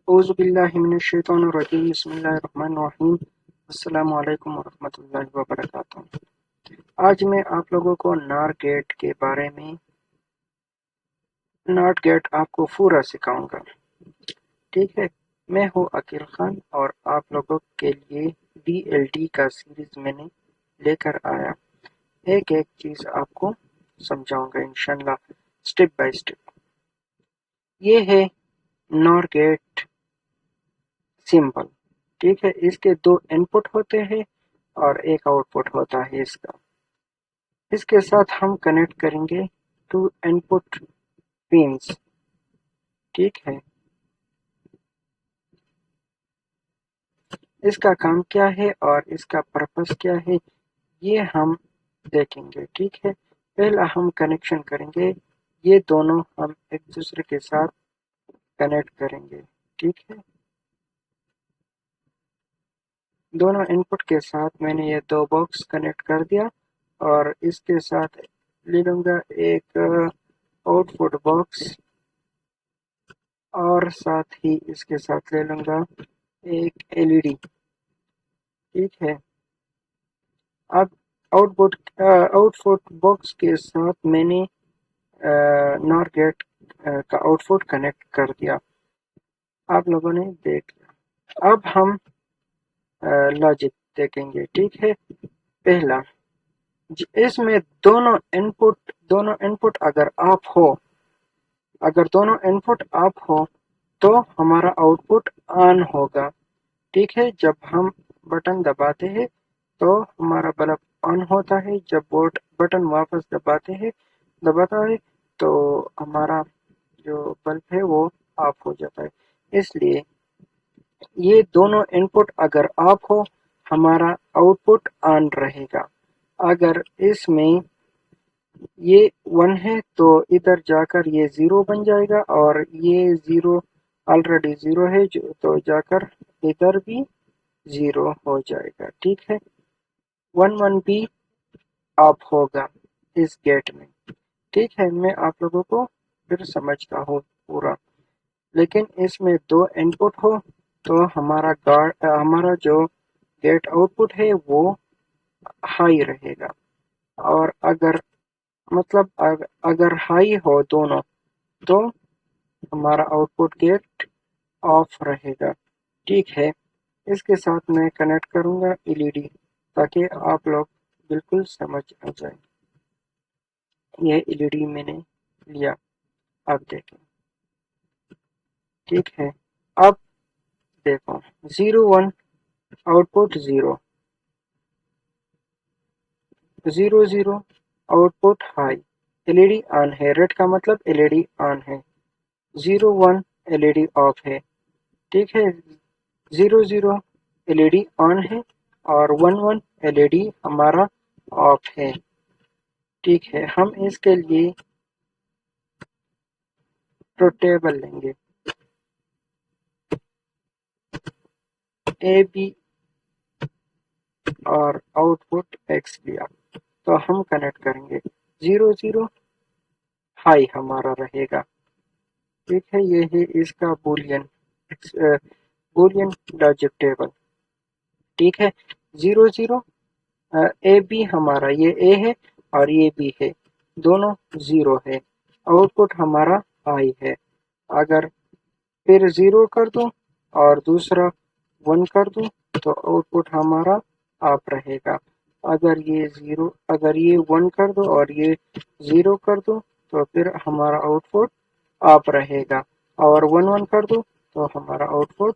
اعوذ باللہ من الشیطان الرجیم بسم اللہ الرحمن الرحیم السلام علیکم ورحمۃ اللہ وبرکاتہ۔ آج میں آپ لوگوں کو نار گیٹ کے بارے میں ناٹ گیٹ آپ کو پورا سکھاؤں گا، ٹھیک ہے۔ میں ہوں عقیل خان اور آپ لوگوں کے لیے ڈی ایل ڈی کا سیریز میں نے لے کر آیا، ایک ایک چیز آپ کو سمجھاؤں گا انشاءاللہ اسٹیپ بائی اسٹیپ۔ یہ ہے نار گیٹ سمبل، ٹھیک ہے۔ اس کے دو ان پٹ ہوتے ہیں اور ایک آؤٹ پٹ ہوتا ہے اس کا۔ اس کے ساتھ ہم کنیکٹ کریں گے ٹو ان پٹ پنس، ٹھیک ہے۔ اس کا کام کیا ہے اور اس کا پرپس کیا ہے یہ ہم دیکھیں گے، ٹھیک ہے۔ پہلا ہم کنیکشن کریں گے، یہ دونوں ہم ایک دوسرے کے ساتھ کنیکٹ کریں گے، ٹھیک ہے۔ دونوں ان پٹ کے ساتھ میں نے یہ دو باکس کنیکٹ کر دیا اور اس کے ساتھ لے لوں گا ایک آؤٹ پٹ باکس اور ساتھ ہی اس کے ساتھ لے لوں گا ایک ایل ای ڈی، ٹھیک ہے۔ اب آؤٹ پٹ باکس کے ساتھ میں نے نار گیٹ کا آؤٹ پٹ کنیکٹ کر دیا، آپ لوگوں نے دیکھ لیا۔ اب ہم لاجک دیکھیں گے، ٹھیک ہے۔ پہلا، اس میں دونوں ان پٹ اگر دونوں ان پٹ آپ ہو تو ہمارا آؤٹ پٹ آن ہوگا، ٹھیک ہے۔ جب ہم بٹن دباتے ہیں تو ہمارا بلب آن ہوتا ہے، جب بٹن واپس دباتا ہے تو ہمارا جو بلب ہے وہ آف ہو جاتا ہے۔ اس لیے یہ دونوں ان پٹ اگر آف ہو ہمارا آؤٹ پٹ آن رہے گا۔ اگر اس میں یہ 1 ہے تو ادھر جا کر یہ 0 بن جائے گا، اور یہ 0 آلریڈی 0 ہے تو جا کر ادھر بھی 0 ہو جائے گا، ٹھیک ہے۔ 1 بھی آف ہوگا اس گیٹ میں، ٹھیک ہے۔ میں آپ لوگوں کو پھر سمجھتا ہوں پورا، لیکن اس میں دو ان پٹ ہو تو ہمارا جو گیٹ آؤٹ پٹ ہے وہ ہائی رہے گا، اور اگر ہائی ہو دونوں تو ہمارا آؤٹ پٹ گیٹ آف رہے گا، ٹھیک ہے۔ اس کے ساتھ میں کنیکٹ کروں گا ایل ای ڈی تاکہ آپ لوگ بالکل سمجھ آ جائے۔ یہ ایل ای ڈی میں نے لیا، اب دیکھیں، ٹھیک ہے۔ اب دیکھو 0 1 output 0 0 0 output high, L E D on ہے، ریڈ کا مطلب ایل ای ڈی آن ہے۔ 0 1 ایل ای ڈی آف ہے، ٹھیک ہے۔ 0 0 ایل ای ڈی آن ہے اور 1 1 ایل ای ڈی ہمارا آف ہے، ٹھیک ہے۔ ہم اس کے لیے ٹیبل لیں گے، اے بی اور آؤٹ پٹ ایکس لیا تو ہم کنیکٹ کریں گے۔ 0 0 ہائی ہمارا رہے گا، ٹھیک ہے۔ یہ ہے اس کا بولین لاجک ٹیبل، ٹھیک ہے۔ 0 0 اے بی ہمارا یہ اے ہے اور یہ بی ہے، دونوں 0 ہے، آؤٹ پٹ ہمارا ہائی ہے۔ اگر پھر 0 کر دوں اور دوسرا 1 کر دوں تو آؤٹ پٹ ہمارا آف رہے گا۔ اگر یہ 1 کر دو اور یہ 0 کر دو تو پھر ہمارا آؤٹ پٹ آف رہے گا، اور 1 1 کر دو تو ہمارا آؤٹ پٹ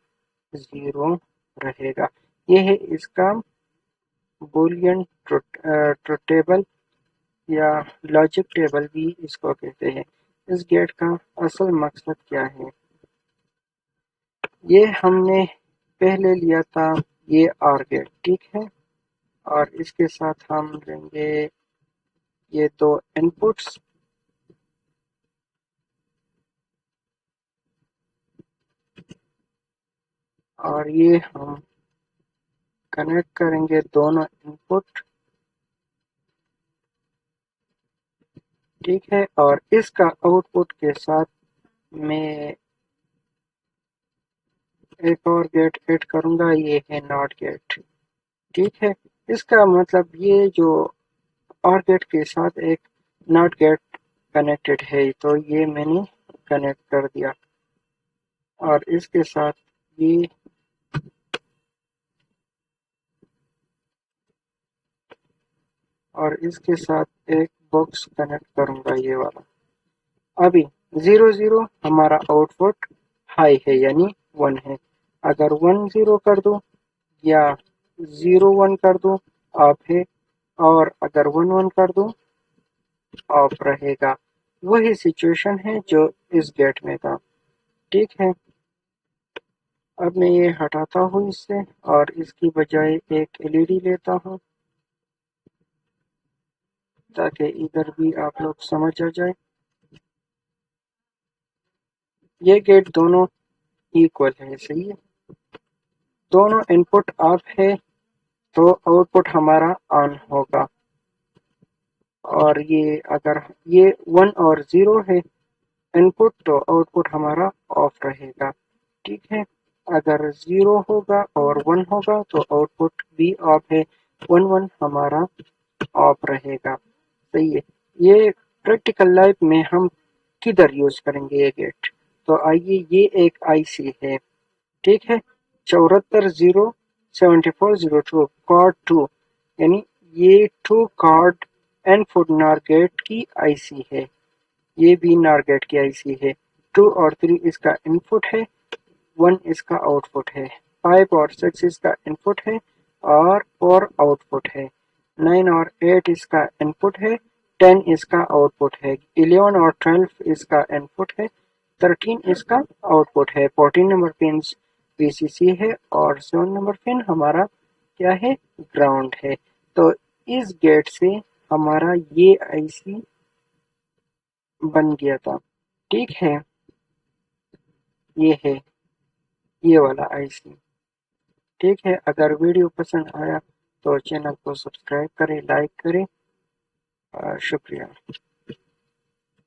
0 رہے گا۔ یہ ہے اس کا بولین ٹیبل یا لاجک ٹیبل بھی اس کو کہتے ہیں۔ اس گیٹ کا اصل مقصد کیا ہے؟ یہ ہم نے پہلے لیا تھا یہ آر گیٹ، ٹھیک ہے، اور اس کے ساتھ ہم لیں گے یہ دو ان پٹس، اور یہ ہم کنیکٹ کریں گے دونوں ان پٹ، ٹھیک ہے۔ اور اس کا آؤٹ پٹ کے ساتھ میں ایک اور گیٹ ایڈ کروں گا، یہ ہے ناٹ گیٹ. ٹھیک ہے، اس کا مطلب یہ جو اور گیٹ کے ساتھ ایک ناٹ گیٹ کنیکٹڈ ہے، تو یہ میں نے کنیکٹ کر دیا. اور اس کے ساتھ یہ اور اس کے ساتھ ایک باکس کنیکٹ کروں گا، یہ والا. ابھی 0 0 ہمارا آؤٹ پٹ ہائی ہے یعنی 1 ہے. اگر 1 0 کر دوں یا 0 1 کر دوں آف ہے، اور اگر 1 1 کر دوں آف رہے گا. وہی سچویشن ہے جو اس گیٹ میں تھا. ٹھیک ہے، اب میں یہ ہٹاتا ہوں اس سے اور اس کی بجائے ایک LED لیتا ہوں تاکہ ادھر بھی آپ لوگ سمجھ آ جائے. یہ گیٹ دونوں ایکول ہے، صحیح ہے. دونوں ان پٹ آف ہے تو آؤٹ پٹ ہمارا آن ہوگا. اور یہ اگر یہ 1 اور 0 ہے ان پٹ تو آؤٹ پٹ ہمارا آف رہے گا. ٹھیک ہے، اگر 0 ہوگا اور 1 ہوگا تو آؤٹ پٹ بھی آف ہے. 1 1 ہمارا آف رہے گا. صحیح ہے. یہ پریکٹیکل لائف میں ہم کدھر یوز کریں گے یہ گیٹ؟ تو آئیے، یہ ایک آئی سی ہے. ٹھیک ہے، 74 0 74 02 کارڈ 2 یعنی یہ 2 کارڈ این فوڈ نار گیٹ کی آئی سی ہے. یہ بھی نار گیٹ کی آئی سی ہے. 2 اور 3 اس کا ان پٹ ہے، 1 اس کا آؤٹ پٹ ہے. 5 اور 6 اس کا ان پٹ ہے اور 4 آؤٹ پٹ ہے. 9 اور 8 اس کا ان پٹ ہے، 10 اس کا آؤٹ پٹ ہے. 11 اور 12 اس کا ان پٹ ہے، 13 اس کا آؤٹ پٹ ہے. 14 نمبر پنس پی سی سی ہے اور 7 نمبر پن ہمارا کیا ہے؟ گراؤنڈ ہے. تو اس گیٹ سے ہمارا یہ آئی سی بن گیا تھا. ٹھیک ہے، یہ ہے یہ والا آئی سی. ٹھیک ہے، اگر ویڈیو پسند آیا تو چینل کو سبسکرائب کریں، لائک کریں. شکریہ.